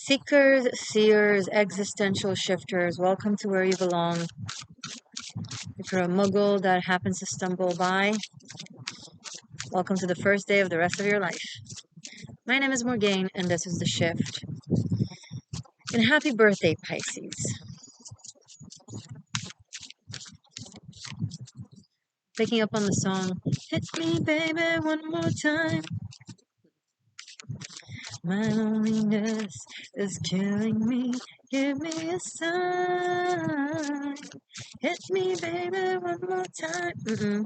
Seekers, seers, existential shifters, welcome to where you belong. If you're a muggle that happens to stumble by, welcome to the first day of the rest of your life. My name is Morgainne, and this is The Shift. And happy birthday, Pisces. Picking up on the song, Hit Me Baby One More Time. My loneliness is killing me. Give me a sign. Hit me, baby, one more time.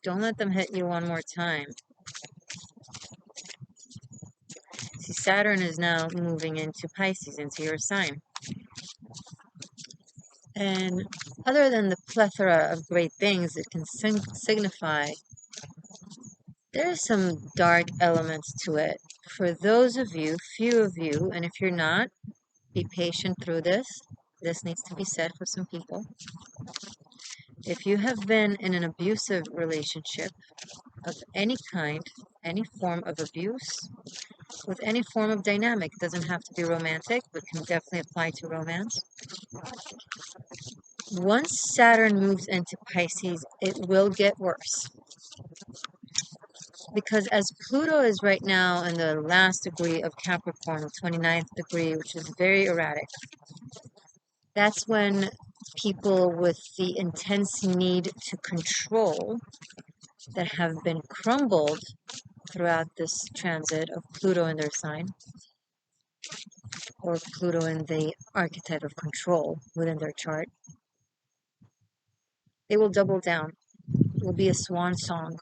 Don't let them hit you one more time. See, Saturn is now moving into Pisces, into your sign. And other than the plethora of great things it can signify, there's some dark elements to it. For those of you, few of you, and if you're not, be patient through this. This needs to be said for some people. If you have been in an abusive relationship of any kind, any form of abuse, with any form of dynamic, it doesn't have to be romantic, but can definitely apply to romance. Once Saturn moves into Pisces, it will get worse. Because as Pluto is right now in the last degree of Capricorn, the 29th degree, which is very erratic, that's when people with the intense need to control that have been crumbled throughout this transit of Pluto in their sign, or Pluto in the archetype of control within their chart, they will double down. It will be a swan song.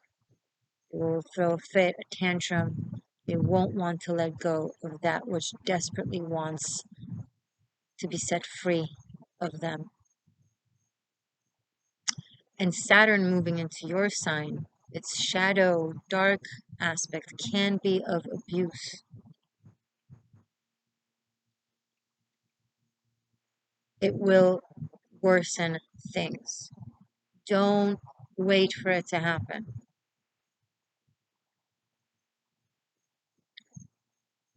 They will throw a fit, a tantrum. They won't want to let go of that which desperately wants to be set free of them. And Saturn moving into your sign, its shadow, dark aspect can be of abuse. It will worsen things. Don't wait for it to happen.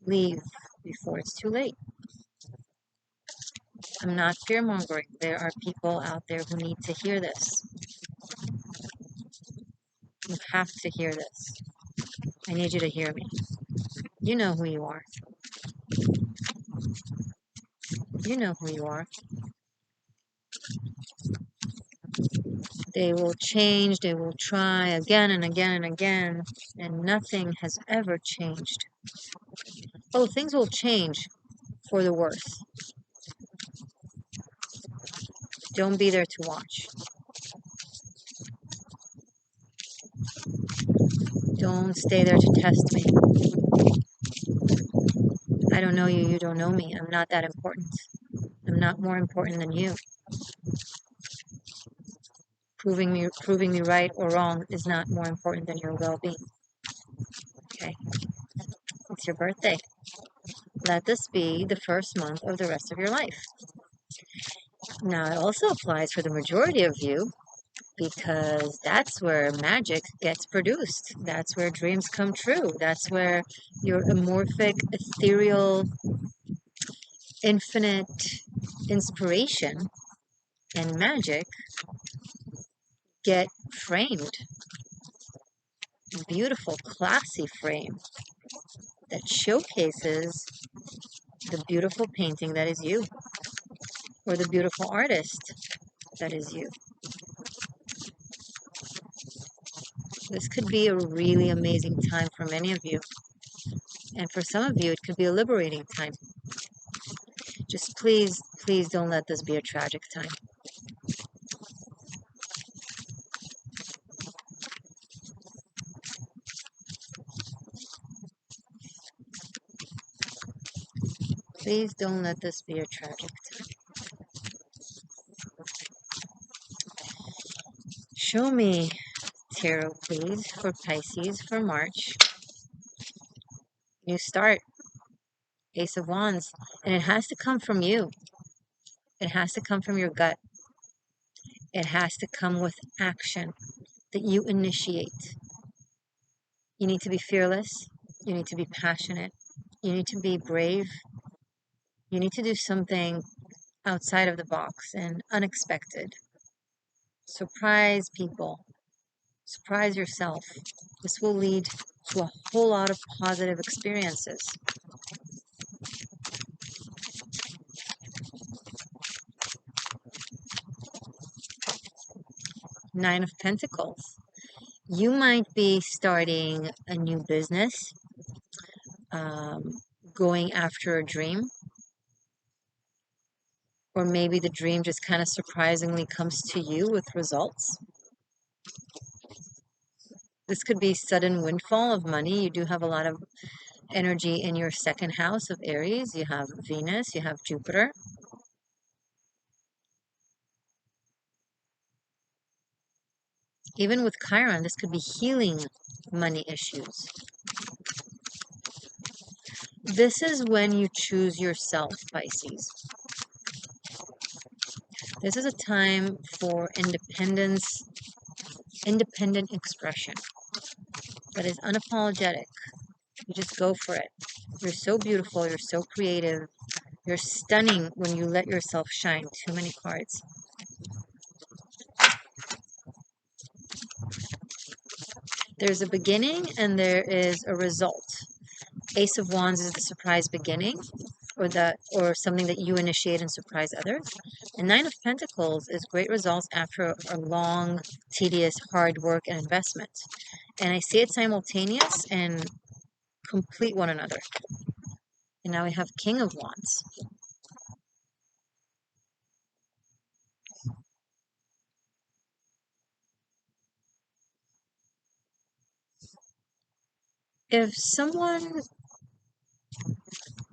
Leave before it's too late. I'm not fear-mongering. There are people out there who need to hear this. You have to hear this. I need you to hear me. You know who you are. You know who you are. They will change, they will try again and again and again, and nothing has ever changed. Oh, things will change for the worse. Don't be there to watch. Don't stay there to test me. I don't know you, you don't know me. I'm not that important. I'm not more important than you. Proving me right or wrong is not more important than your well-being. Okay? It's your birthday. Let this be the first month of the rest of your life. Now, it also applies for the majority of you, because that's where magic gets produced. That's where dreams come true. That's where your amorphic, ethereal, infinite inspiration and magic get framed. A beautiful, classy frame that showcases the beautiful painting that is you, or the beautiful artist that is you. This could be a really amazing time for many of you. And for some of you, it could be a liberating time. Just please, please don't let this be a tragic time. Please don't let this be a tragic time. Show me tarot, please, for Pisces for March. New start. Ace of Wands. And it has to come from you. It has to come from your gut. It has to come with action that you initiate. You need to be fearless. You need to be passionate. You need to be brave. You need to do something outside of the box and unexpected. Surprise people. Surprise yourself. This will lead to a whole lot of positive experiences. Nine of Pentacles. You might be starting a new business, um, going after a dream, or maybe the dream just kind of surprisingly comes to you with results. This could be sudden windfall of money. You do have a lot of energy in your second house of Aries. You have Venus, you have Jupiter. Even with Chiron, this could be healing money issues. This is when you choose yourself, Pisces. This is a time for independence, independent expression that is unapologetic. You just go for it. You're so beautiful. You're so creative. You're stunning when you let yourself shine. Too many cards. There's a beginning and there is a result. Ace of Wands is the surprise beginning, or something that you initiate and surprise others. And Nine of Pentacles is great results after a long, tedious, hard work and investment. And I see it simultaneous and complete one another. And now we have King of Wands. If someone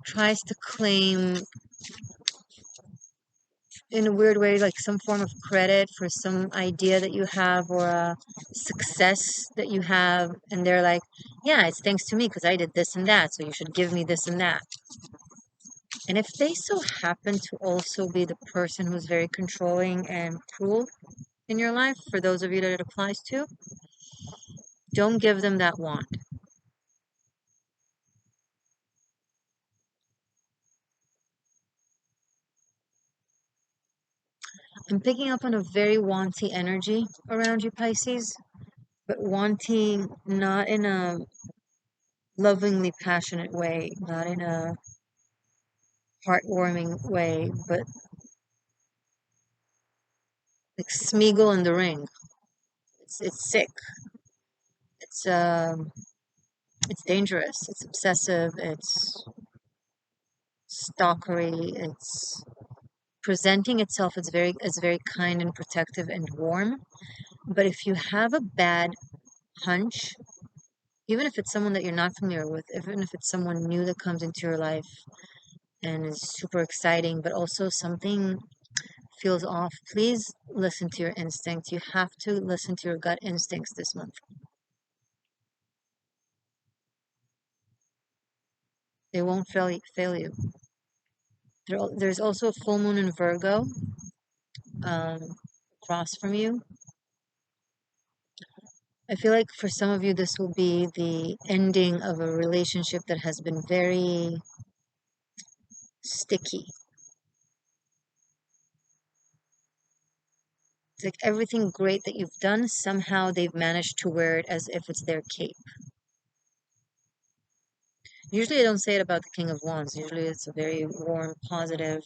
tries to claim in a weird way, like some form of credit for some idea that you have or a success that you have, and they're like, yeah, it's thanks to me because I did this and that, so you should give me this and that. And if they so happen to also be the person who's very controlling and cruel in your life, for those of you that it applies to, don't give them that wand. I'm picking up on a very wanty energy around you, Pisces, but wanting not in a lovingly passionate way, not in a heartwarming way, but like Smeagol in the Ring. It's sick. It's it's dangerous. It's obsessive. It's stalkery. It's presenting itself as very kind and protective and warm. But if you have a bad hunch, even if it's someone that you're not familiar with, even if it's someone new that comes into your life and is super exciting, but also something feels off, please listen to your instincts. You have to listen to your gut instincts this month. They won't fail you. There's also a full moon in Virgo across from you. I feel like for some of you, this will be the ending of a relationship that has been very sticky. It's like everything great that you've done, somehow they've managed to wear it as if it's their cape. Usually I don't say it about the King of Wands. Usually it's a very warm, positive,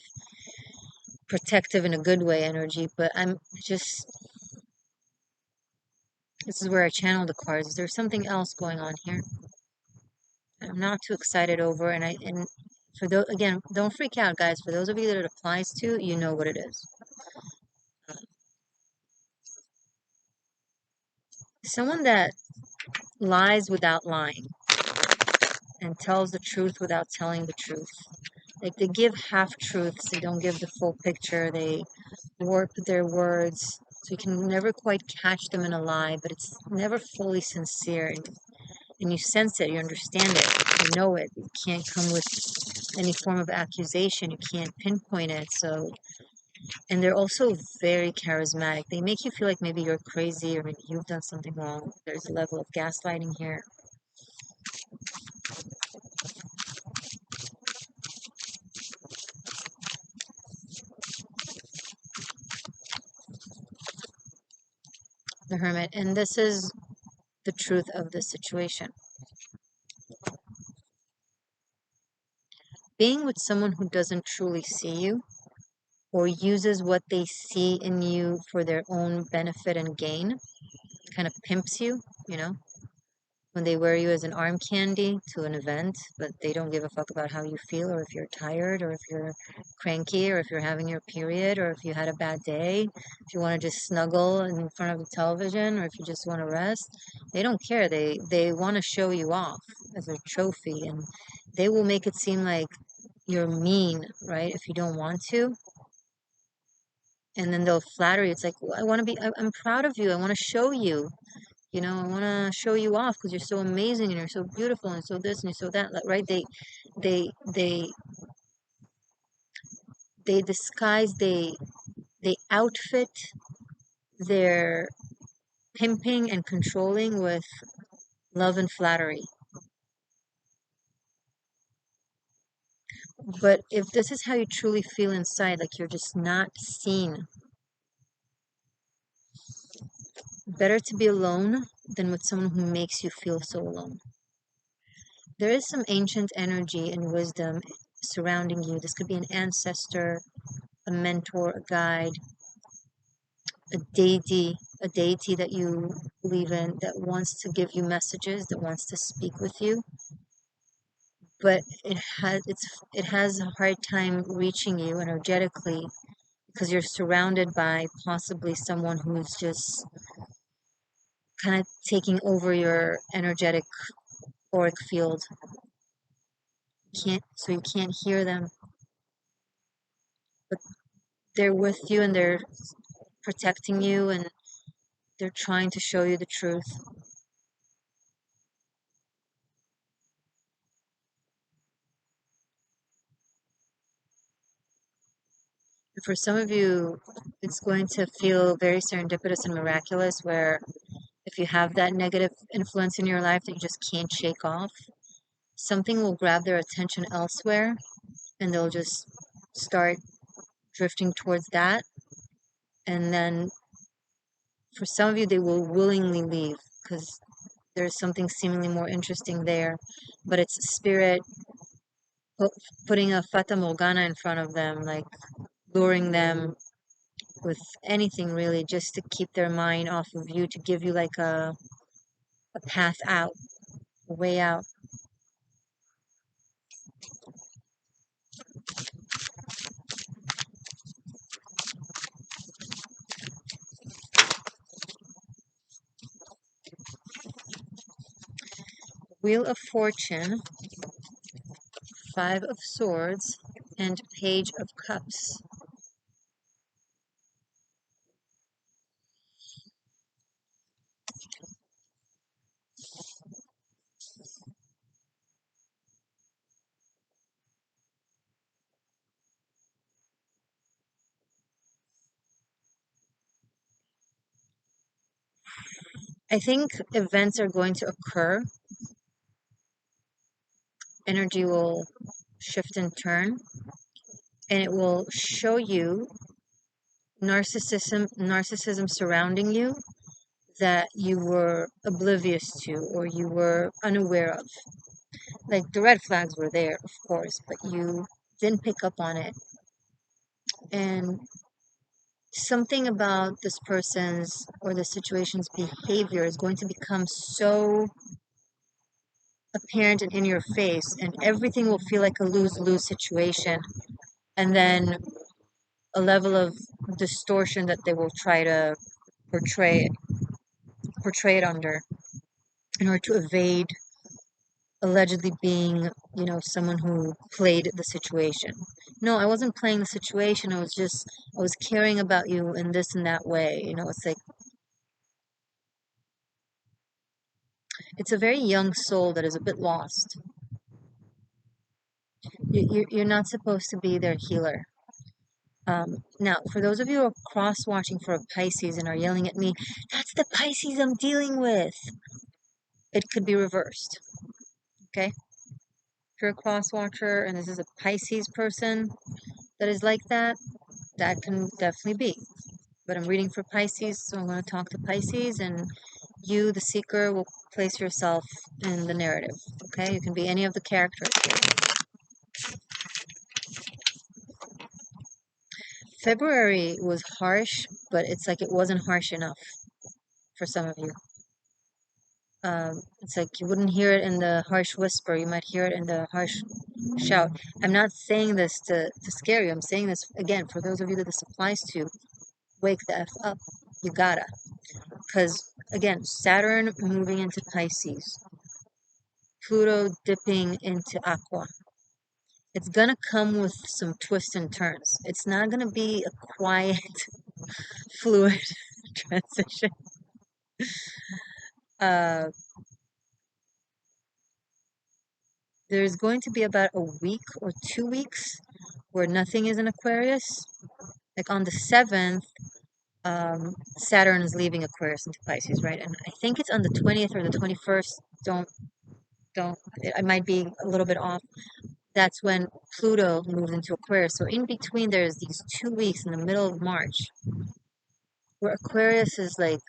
protective in a good way energy, but I'm just, this is where I channel the cards. There's something else going on here. I'm not too excited over, and for those, again, don't freak out, guys. For those of you that it applies to, you know what it is. Someone that lies without lying and tells the truth without telling the truth. Like they give half truths, they don't give the full picture, they warp their words, so you can never quite catch them in a lie, but it's never fully sincere. And you sense it, you understand it, you know it. You can't come with any form of accusation, you can't pinpoint it. So, and they're also very charismatic. They make you feel like maybe you're crazy or maybe you've done something wrong. There's a level of gaslighting here. the Hermit, and this is the truth of this situation. Being with someone who doesn't truly see you or uses what they see in you for their own benefit and gain, kind of pimps you, you know, when they wear you as an arm candy to an event, but they don't give a fuck about how you feel or if you're tired or if you're cranky or if you're having your period or if you had a bad day, if you want to just snuggle in front of the television or if you just want to rest. They don't care. They want to show you off as a trophy, and they will make it seem like you're mean, right? If you don't want to. And then they'll flatter you. It's like, well, I want to be, I'm proud of you. I want to show you. You know, I want to show you off because you're so amazing and you're so beautiful and so this and you're so that, like, right? They, they, they disguise, they outfit their pimping and controlling with love and flattery. But if this is how you truly feel inside, like you're just not seen, better to be alone than with someone who makes you feel so alone. There is some ancient energy and wisdom surrounding you. This could be an ancestor, a mentor, a guide, a deity that you believe in that wants to give you messages, that wants to speak with you, but it has a hard time reaching you energetically because you're surrounded by possibly someone who's just kind of taking over your energetic auric field. You can't hear them, but they're with you and they're protecting you and they're trying to show you the truth. For some of you, it's going to feel very serendipitous and miraculous where if you have that negative influence in your life that you just can't shake off, something will grab their attention elsewhere and they'll just start drifting towards that. And then for some of you, they will willingly leave because there's something seemingly more interesting there. But it's spirit putting a fata morgana in front of them, like luring them with anything really, just to keep their mind off of you, to give you like a path out, a way out. Wheel of Fortune, Five of Swords, and Page of Cups. I think events are going to occur. Energy will shift and turn, and it will show you narcissism surrounding you that you were oblivious to or you were unaware of. Like the red flags were there, of course, but you didn't pick up on it. And something about this person's or the situation's behavior is going to become so apparent and in your face, and everything will feel like a lose-lose situation. And then a level of distortion that they will try to portray portray it under in order to evade allegedly being, you know, someone who played the situation. No, I wasn't playing the situation. I was caring about you in this and that way. You know, it's like, it's a very young soul that is a bit lost. You're not supposed to be their healer. Now, for those of you who are cross-watching for a Pisces and are yelling at me, that's the Pisces I'm dealing with. It could be reversed, okay? If you're a cross-watcher and this is a Pisces person that is like that, that can definitely be. but I'm reading for Pisces, so I'm going to talk to Pisces, and you, the seeker, will place yourself in the narrative. Okay, you can be any of the characters here. February was harsh, but it's like it wasn't harsh enough for some of you. It's like you wouldn't hear it in the harsh whisper, you might hear it in the harsh shout. I'm not saying this to scare you. I'm saying this, again, for those of you that this applies to. Wake the F up. You gotta. Because, again, Saturn moving into Pisces, Pluto dipping into Aqua. It's gonna come with some twists and turns. It's not gonna be a quiet, fluid transition. Uh, there's going to be about a week or 2 weeks where nothing is in Aquarius. Like on the 7th, Saturn is leaving Aquarius into Pisces, right? And I think it's on the 20th or the 21st. Don't, I might be a little bit off. That's when Pluto moves into Aquarius. So in between, there's these 2 weeks in the middle of March where Aquarius is like,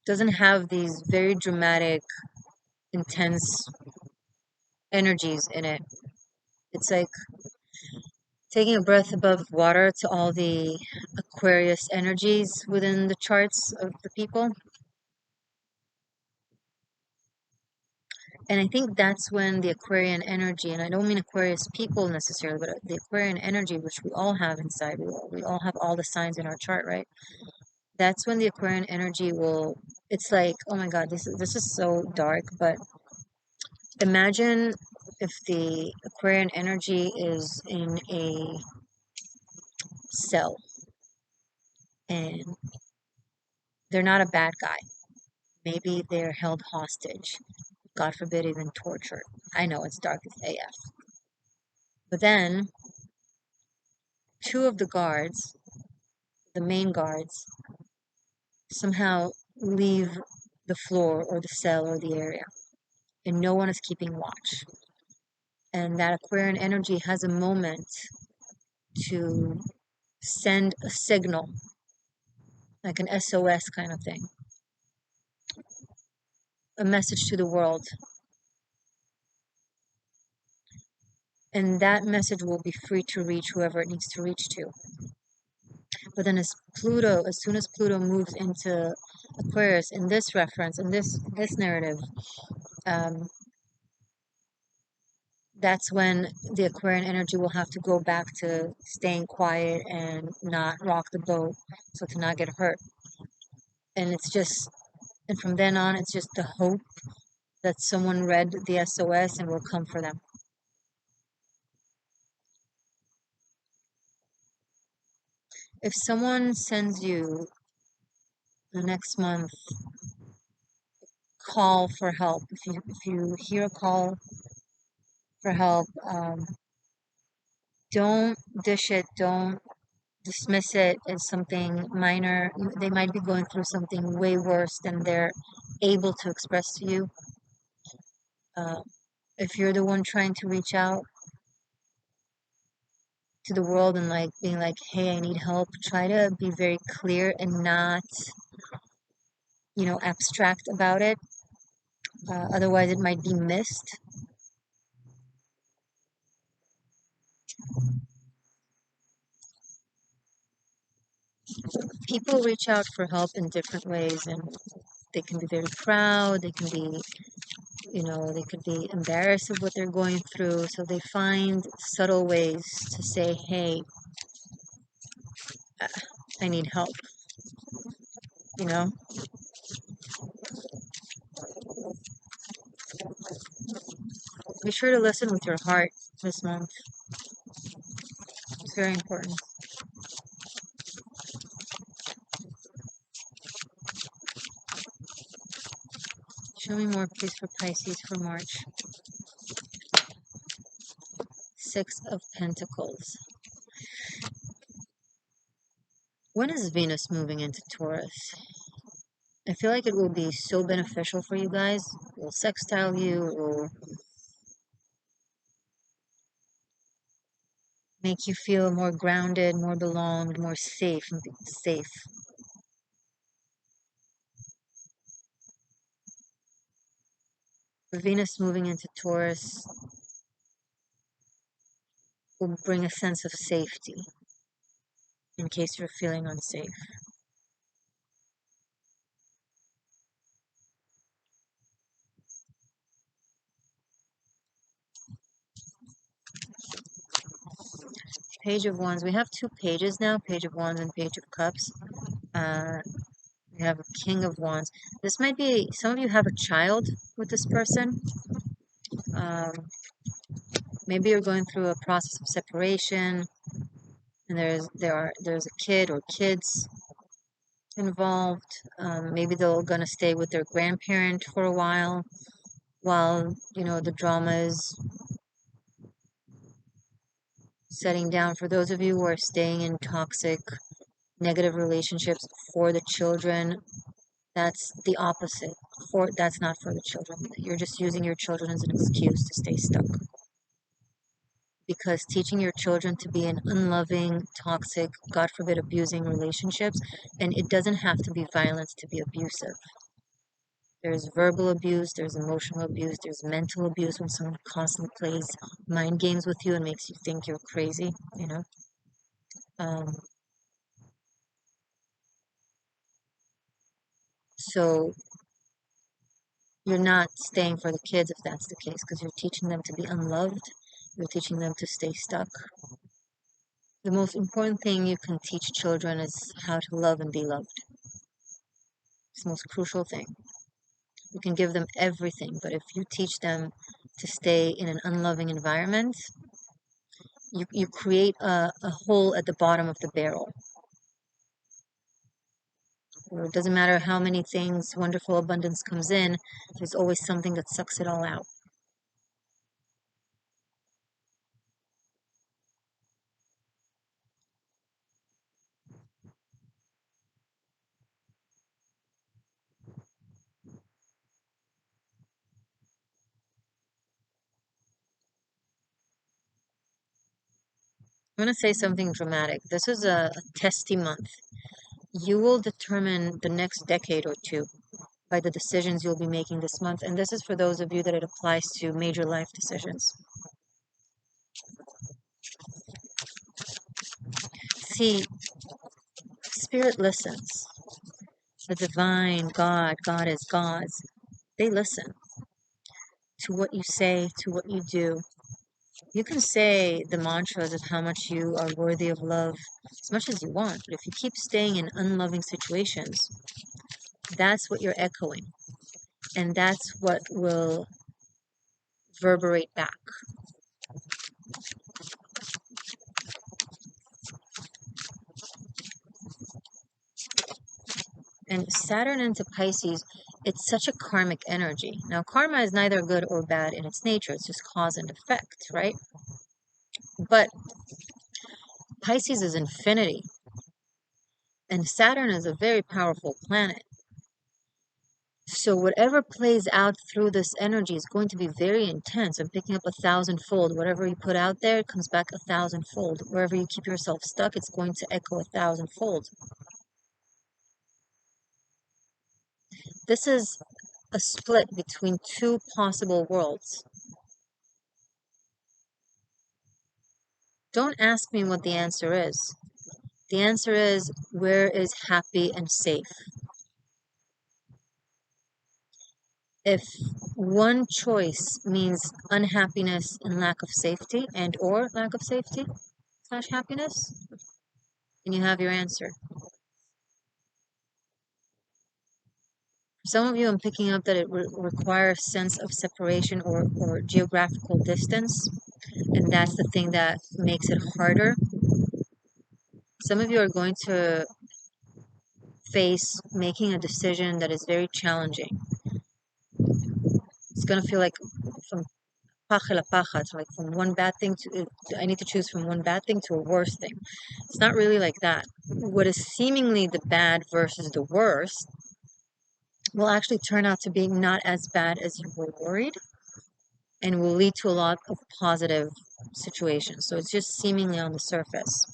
doesn't have these very dramatic, intense energies in it. It's like taking a breath above water to all the Aquarius energies within the charts of the people. And I think that's when the Aquarian energy, and I don't mean Aquarius people necessarily, but the Aquarian energy, which we all have inside, we all have all the signs in our chart, right? That's when the Aquarian energy will, it's like, oh my God, this is so dark, but imagine if the Aquarian energy is in a cell and they're not a bad guy. Maybe they're held hostage. God forbid, even tortured. I know it's dark as AF. But then, two of the guards, the main guards, somehow leave the floor or the cell or the area, and no one is keeping watch. And that Aquarian energy has a moment to send a signal, like an SOS kind of thing, a message to the world. And that message will be free to reach whoever it needs to reach to. But then as soon as Pluto moves into Aquarius, in this reference, in this narrative, um, that's when the Aquarian energy will have to go back to staying quiet and not rock the boat, so to not get hurt. And it's just, and from then on, it's just the hope that someone read the SOS and will come for them. If someone sends you the next month call for help, if you hear a call for help, don't dish it, don't dismiss it as something minor. They might be going through something way worse than they're able to express to you. If you're the one trying to reach out to the world and like being like, hey, I need help, try to be very clear and not, abstract about it. Otherwise, it might be missed. People reach out for help in different ways, and they can be very proud, they can be, they could be embarrassed of what they're going through, so they find subtle ways to say, hey, I need help, you know? Be sure to listen with your heart this month. It's very important. Show me more, please, for Pisces for March. Six of Pentacles. When is Venus moving into Taurus? I feel like it will be so beneficial for you guys. It will sextile you. make you feel more grounded, more belonged, more safe and safe. Venus moving into Taurus will bring a sense of safety in case you're feeling unsafe. Page of Wands. We have two pages now, Page of Wands and Page of Cups. We have a King of Wands. This might be, some of you have a child with this person. Um, maybe you're going through a process of separation, and there's a kid or kids involved. Maybe they're gonna stay with their grandparent for a while the drama is setting down. For those of you who are staying in toxic, negative relationships for the children, that's the opposite. That's not for the children. You're just using your children as an excuse to stay stuck. Because teaching your children to be in unloving, toxic, God forbid, abusing relationships, and it doesn't have to be violence to be abusive. There's verbal abuse, there's emotional abuse, there's mental abuse when someone constantly plays mind games with you and makes you think you're crazy, So you're not staying for the kids if that's the case, because you're teaching them to be unloved, you're teaching them to stay stuck. The most important thing you can teach children is how to love and be loved. It's the most crucial thing. You can give them everything, but if you teach them to stay in an unloving environment, you create a hole at the bottom of the barrel. It doesn't matter how many things, wonderful abundance comes in, there's always something that sucks it all out. I'm going to say something dramatic. This is a testy month. You will determine the next decade or two by the decisions you'll be making this month. And this is for those of you that it applies to major life decisions. See, Spirit listens. The divine, God is gods. They listen to what you say, to what you do. You can say the mantras of how much you are worthy of love as much as you want, but if you keep staying in unloving situations, that's what you're echoing. And that's what will reverberate back. And Saturn into Pisces, it's such a karmic energy. Now, karma is neither good or bad in its nature, it's just cause and effect, right? But Pisces is infinity, and Saturn is a very powerful planet. So whatever plays out through this energy is going to be very intense and picking up 1,000-fold. Whatever you put out there, it comes back 1,000-fold. Wherever you keep yourself stuck, it's going to echo 1,000-fold. This is a split between two possible worlds. Don't ask me what the answer is. The answer is, where is happy and safe? If one choice means unhappiness and lack of safety or lack of safety / happiness, then you have your answer. For some of you, I'm picking up that it requires sense of separation or geographical distance, and that's the thing that makes it harder. Some of you are going to face making a decision that is very challenging. It's going to feel like from paja la paja, it's like from one bad thing to, I need to choose from one bad thing to a worse thing. It's not really like that. What is seemingly the bad versus the worst will actually turn out to be not as bad as you were worried, and will lead to a lot of positive situation. So it's just seemingly on the surface.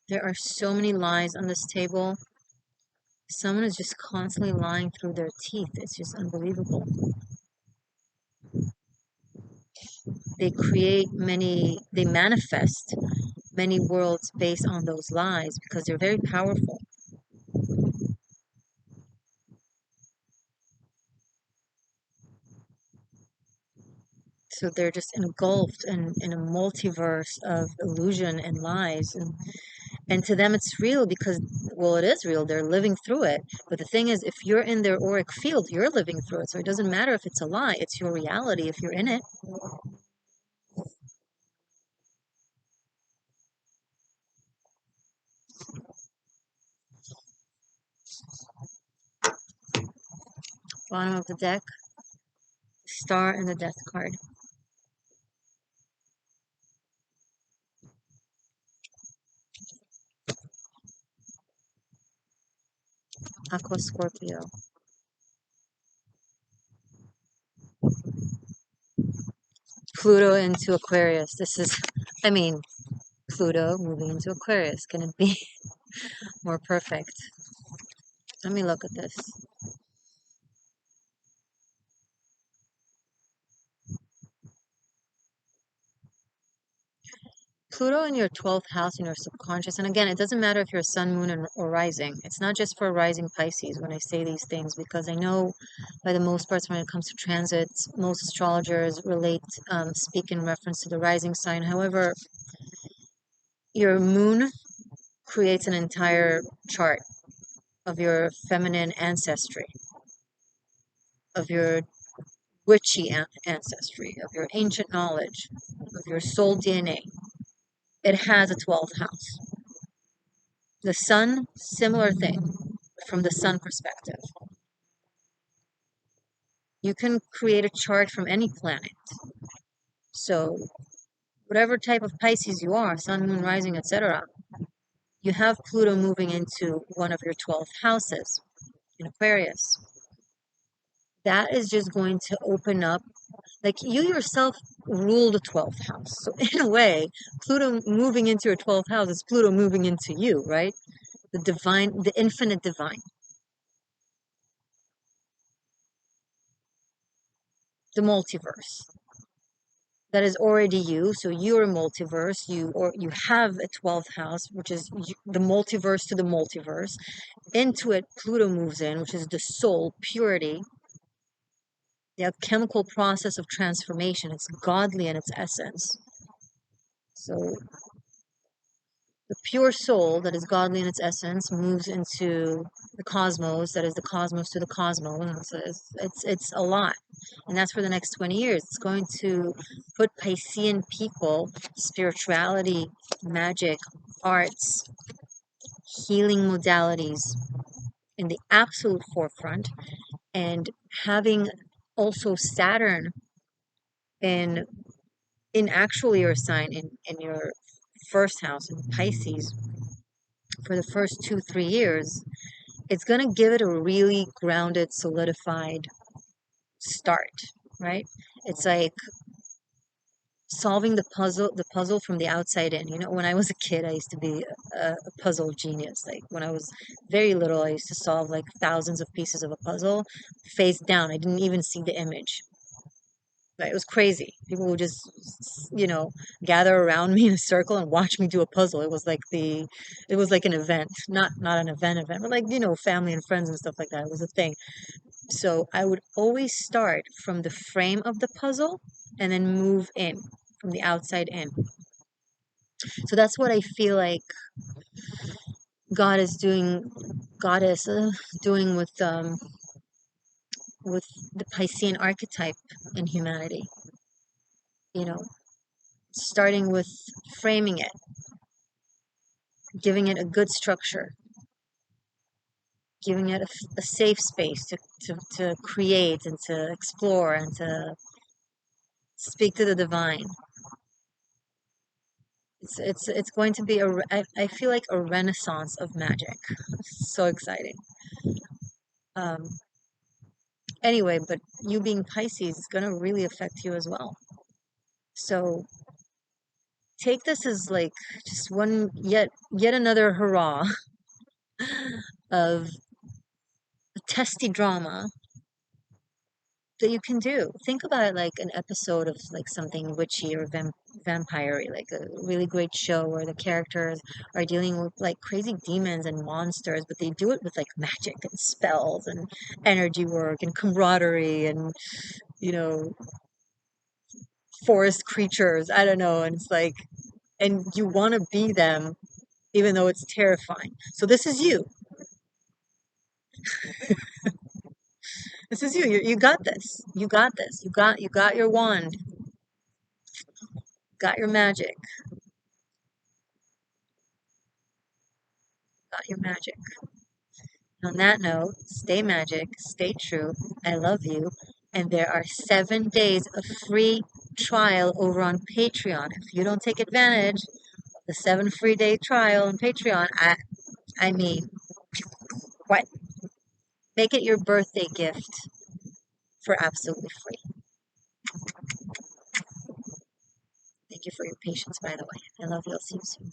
There are so many lies on this table. Someone is just constantly lying through their teeth. It's just unbelievable. They manifest many worlds based on those lies because they're very powerful. So they're just engulfed in a multiverse of illusion and lies. And to them, it's real because, well, it is real. They're living through it. But the thing is, if you're in their auric field, you're living through it. So it doesn't matter if it's a lie. It's your reality if you're in it. Bottom of the deck, star and the death card. Aqua Scorpio. Pluto into Aquarius. This is, I mean, Pluto moving into Aquarius. Can it be more perfect? Let me look at this. Pluto in your 12th house in your subconscious. And again, it doesn't matter if you're sun, moon, or rising. It's not just for rising Pisces when I say these things, because I know by the most parts when it comes to transits, most astrologers speak in reference to the rising sign. However, your moon creates an entire chart of your feminine ancestry, of your witchy ancestry, of your ancient knowledge, of your soul DNA. It has a 12th house. The sun, similar thing from the sun perspective. You can create a chart from any planet. So whatever type of Pisces you are, sun, moon, rising, etc., you have Pluto moving into one of your 12th houses in Aquarius. That is just going to open up, like you yourself rule the 12th house. So in a way, Pluto moving into your 12th house is Pluto moving into you, right? The divine, the infinite divine, the multiverse. That is already you. So you're a multiverse. You have a 12th house, which is the multiverse to the multiverse. Into it, Pluto moves in, which is the soul, purity, the alchemical process of transformation. It's godly in its essence. So the pure soul that is godly in its essence moves into the cosmos, that is the cosmos to the cosmos. It's a lot. And that's for the next 20 years. It's going to put Piscean people, spirituality, magic, arts, healing modalities in the absolute forefront, and having also Saturn in actually your sign in your first house in Pisces for the first 2-3 years, it's going to give it a really grounded, solidified start, right? It's like solving the puzzle from the outside in. You know, when I was a kid, I used to be a puzzle genius. Like when I was very little, I used to solve like thousands of pieces of a puzzle face down. I didn't even see the image. Like, it was crazy. People would just, gather around me in a circle and watch me do a puzzle. It was like an event, not an event, but like, family and friends and stuff like that. It was a thing. So I would always start from the frame of the puzzle and then move in from the outside in. So that's what I feel like God is doing, Goddess doing with the Piscean archetype in humanity. You know, starting with framing it, giving it a good structure, giving it a safe space to create and to explore and to speak to the divine. It's going to be I feel like a renaissance of magic. So exciting. Um, anyway, but you being Pisces is going to really affect you as well. So take this as like just one yet another hurrah of testy drama that you can do. Think about it like an episode of like something witchy or vampire, like a really great show where the characters are dealing with like crazy demons and monsters, but they do it with like magic and spells and energy work and camaraderie and, you know, forest creatures. I don't know. And it's like, and you want to be them even though it's terrifying. So this is you. This is you. You got this. You got this. You got your wand. Got your magic. Got your magic. On that note, stay magic, stay true. I love you. And there are 7 days of free trial over on Patreon. If you don't take advantage of the 7 free day trial on Patreon, I mean, what? Make it your birthday gift for absolutely free. Thank you for your patience, by the way. I love you. I'll see you soon.